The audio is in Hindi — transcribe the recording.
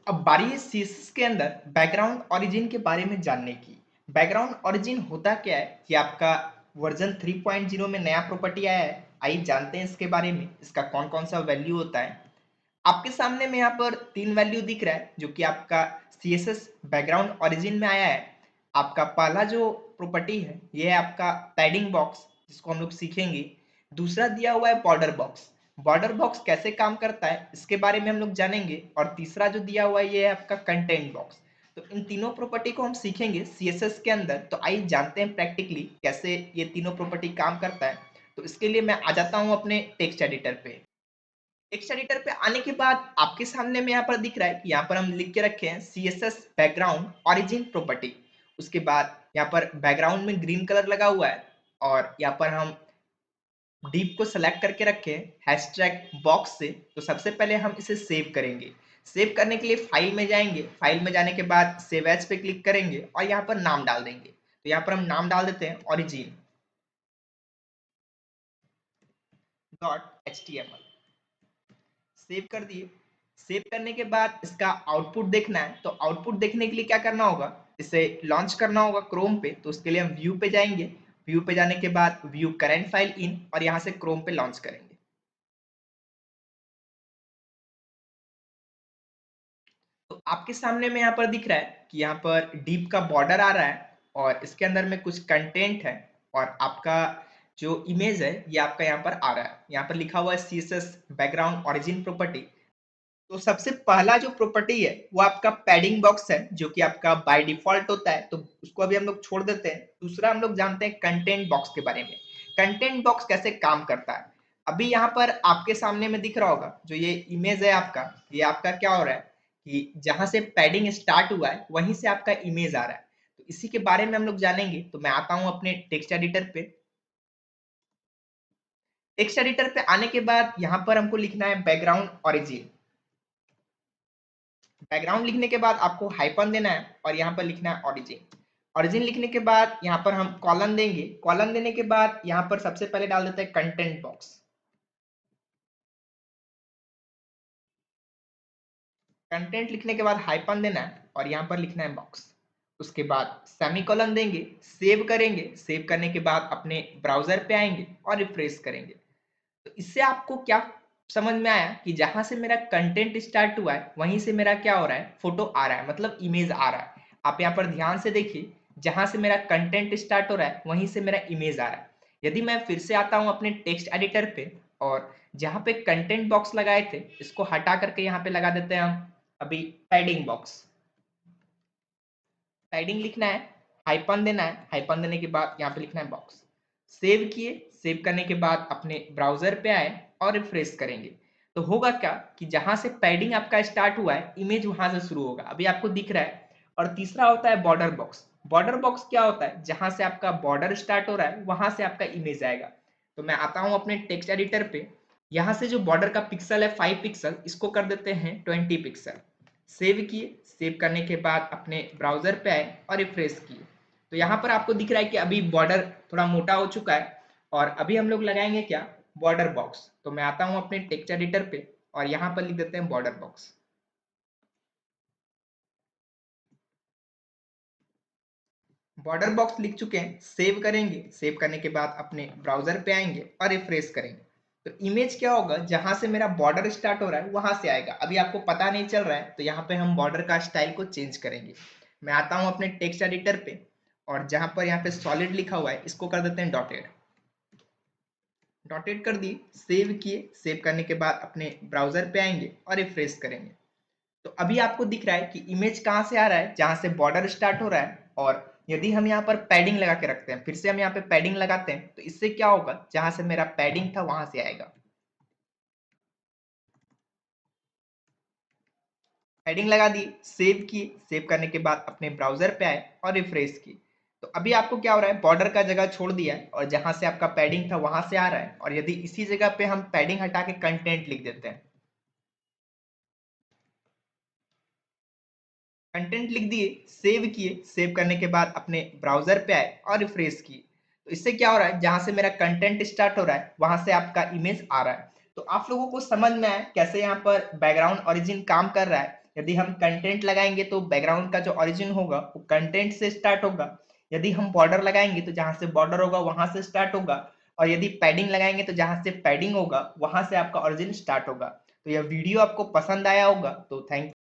अब बारी है सीएसएस के अंदर बैकग्राउंड ओरिजिन के बारे में जानने की। बैकग्राउंड ओरिजिन होता क्या है? ये आपका वर्जन 3.0 में नया प्रॉपर्टी आया है। आइए जानते हैं इसके बारे में, इसका कौन कौन सा वैल्यू होता है। आपके सामने में यहाँ पर 3 वैल्यू दिख रहा है जो कि आपका सीएसएस बैकग्राउंड ओरिजिन में आया है। आपका पहला जो प्रॉपर्टी है ये है आपका पैडिंग बॉक्स, जिसको हम लोग सीखेंगे। दूसरा दिया हुआ है बॉर्डर बॉक्स। बॉर्डर बॉक्स कैसे काम करता है इसके बारे में हम लोग जानेंगे। और तीसरा जो दिया हुआ है ये है आपका कंटेंट बॉक्स। तो इन तीनों प्रॉपर्टी को हम सीखेंगे सीएसएस के अंदर। तो आइए जानते हैं प्रैक्टिकली कैसे ये तीनों प्रॉपर्टी काम करता है। तो इसके लिए मैं आ जाता हूँ अपने टेक्स्ट एडिटर पे। टेक्स्ट एडिटर पे आने के बाद आपके सामने में यहाँ पर दिख रहा है कि यहाँ पर हम लिख के रखे हैं सीएसएस बैकग्राउंड ओरिजिन प्रॉपर्टी। उसके बाद यहाँ पर बैकग्राउंड में ग्रीन कलर लगा हुआ है और यहाँ पर हम डीप को सेलेक्ट करके रखे हैं हैशटैग बॉक्स से। तो सबसे पहले हम इसे सेव करेंगे। सेव करने के लिए फाइल में जाएंगे। फाइल में जाने के बाद सेव एज पे क्लिक करेंगे और यहाँ पर नाम डाल देंगे। तो यहाँ पर हम नाम डाल देते हैं ओरिजिन .html। सेव कर दिए। सेव करने के बाद इसका आउटपुट देखना है। तो आउटपुट देखने के लिए क्या करना होगा, इसे लॉन्च करना होगा क्रोम पे। तो उसके लिए हम व्यू पे जाएंगे। व्यू पे जाने के बाद व्यू करंट फाइल इन और यहाँ से क्रोम पे लॉन्च करेंगे। तो आपके सामने में यहाँ पर दिख रहा है कि यहाँ पर डीप का बॉर्डर आ रहा है और इसके अंदर में कुछ कंटेंट है और आपका जो इमेज है ये आपका यहाँ पर आ रहा है। यहाँ पर लिखा हुआ है सीएसएस बैकग्राउंड ओरिजिन प्रॉपर्टी। तो सबसे पहला जो प्रॉपर्टी है वो आपका पैडिंग बॉक्स है जो कि आपका बाय डिफॉल्ट होता है, तो उसको अभी हम लोग छोड़ देते हैं। दूसरा हम लोग जानते हैं कंटेंट बॉक्स के बारे में। कंटेंट बॉक्स कैसे काम करता है। अभी यहाँ पर आपके सामने में दिख रहा होगा जो ये इमेज है आपका, ये आपका क्या हो रहा है कि जहां से पैडिंग स्टार्ट हुआ है वहीं से आपका इमेज आ रहा है। तो इसी के बारे में हम लोग जानेंगे। तो मैं आता हूं अपने टेक्स्ट एडिटर पे। टेक्स्ट एडिटर पे आने के बाद यहाँ पर हमको लिखना है बैकग्राउंड ओरिजिन। बैकग्राउंड लिखने के बाद आपको हाइपन देना है और यहाँ पर लिखना है ओरिजिन। ओरिजिन लिखने के बाद यहाँ पर हम कॉलन देंगे। कॉलन देने के बाद यहाँ पर सबसे पहले डाल देते हैं कंटेंट बॉक्स। कंटेंट लिखने के बाद हाइपन देना है और यहाँ पर लिखना है बॉक्स। उसके बाद सेमीकोलन देंगे, सेव करेंगे। सेव करने के बाद अपने ब्राउजर पे आएंगे और रिफ्रेश करेंगे। तो इससे आपको क्या समझ में आया कि जहां से मेरा कंटेंट स्टार्ट हुआ है वहीं से मेरा क्या हो रहा है, फोटो आ रहा है, मतलब इमेज आ रहा है। आप यहाँ पर ध्यान से देखिए, जहां से मेरा कंटेंट स्टार्ट हो रहा है वहीं से मेरा इमेज आ रहा है। यदि मैं फिर से आता हूं अपने टेक्स्ट एडिटर पे और जहां पे कंटेंट बॉक्स लगाए थे इसको हटा करके यहाँ पे लगा देते हैं हम अभी पैडिंग बॉक्स। पैडिंग लिखना है, हाइपन देना है। हाइपन देने के बाद यहाँ पे लिखना है बॉक्स। सेव किए। सेव करने के बाद अपने ब्राउजर पे आए और रिफ्रेश करेंगे। तो होगा क्या कि जहां से पैडिंग आपका स्टार्ट हुआ है इमेज वहां से शुरू होगा, अभी आपको दिख रहा है। और तीसरा होता है बॉर्डर बॉक्स। बॉर्डर बॉक्स क्या होता है, जहां से आपका बॉर्डर स्टार्ट हो रहा है वहां से आपका इमेज आएगा। तो मैं आता हूं अपने टेक्स्ट एडिटर पे। यहाँ से जो बॉर्डर का पिक्सल है 5 पिक्सल, इसको कर देते हैं 20 पिक्सल। सेव किए। सेव करने के बाद अपने ब्राउजर पे आए और रिफ्रेश किए। तो यहाँ पर आपको दिख रहा है कि अभी बॉर्डर थोड़ा मोटा हो चुका है और अभी हम लोग लगाएंगे क्या, बॉर्डर बॉक्स। तो मैं आता हूँ अपने टेक्स्ट एडिटर पे और यहाँ पर लिख देते हैं बॉर्डर बॉक्स। बॉर्डर बॉक्स लिख चुके हैं। सेव करेंगे। सेव करने के बाद अपने ब्राउजर पे आएंगे और रिफ्रेश करेंगे। तो इमेज क्या होगा, जहां से मेरा बॉर्डर स्टार्ट हो रहा है वहां से आएगा। अभी आपको पता नहीं चल रहा है तो यहाँ पे हम बॉर्डर का स्टाइल को चेंज करेंगे। मैं आता हूँ अपने टेक्स्ट एडिटर पे और जहां पर यहाँ पे सॉलिड लिखा हुआ है इसको कर देते हैं डॉटेड। डॉटेड कर दिए। सेव किए। सेव करने के बाद अपने ब्राउजर पे आएंगे और रिफ्रेश करेंगे। तो अभी आपको दिख रहा है कि इमेज कहां से आ रहा है, जहां से बॉर्डर स्टार्ट हो रहा है। और यदि हम यहाँ पर पैडिंग लगा के रखते हैं, फिर से हम यहाँ पे पैडिंग लगाते हैं, तो इससे क्या होगा, जहां से मेरा पैडिंग था वहां से आएगा। पैडिंग लगा दी। सेव किए। सेव करने के बाद अपने ब्राउजर पे आए और रिफ्रेश किए। तो अभी आपको क्या हो रहा है, बॉर्डर का जगह छोड़ दिया है और जहां से आपका पैडिंग था वहां से आ रहा है। और यदि इसी जगह पे हम पैडिंग हटा के कंटेंट लिख देते हैं, कंटेंट लिख दिए। सेव किए। सेव करने के बाद अपने ब्राउजर पे आए और रिफ्रेश किए। तो इससे क्या हो रहा है, जहां से मेरा कंटेंट स्टार्ट हो रहा है वहां से आपका इमेज आ रहा है। तो आप लोगों को समझ में आया कैसे यहाँ पर बैकग्राउंड ओरिजिन काम कर रहा है। यदि हम कंटेंट लगाएंगे तो बैकग्राउंड का जो ओरिजिन होगा वो कंटेंट से स्टार्ट होगा। यदि हम बॉर्डर लगाएंगे तो जहां से बॉर्डर होगा वहां से स्टार्ट होगा। और यदि पैडिंग लगाएंगे तो जहां से पैडिंग होगा वहां से आपका ओरिजिन स्टार्ट होगा। तो यह वीडियो आपको पसंद आया होगा तो थैंक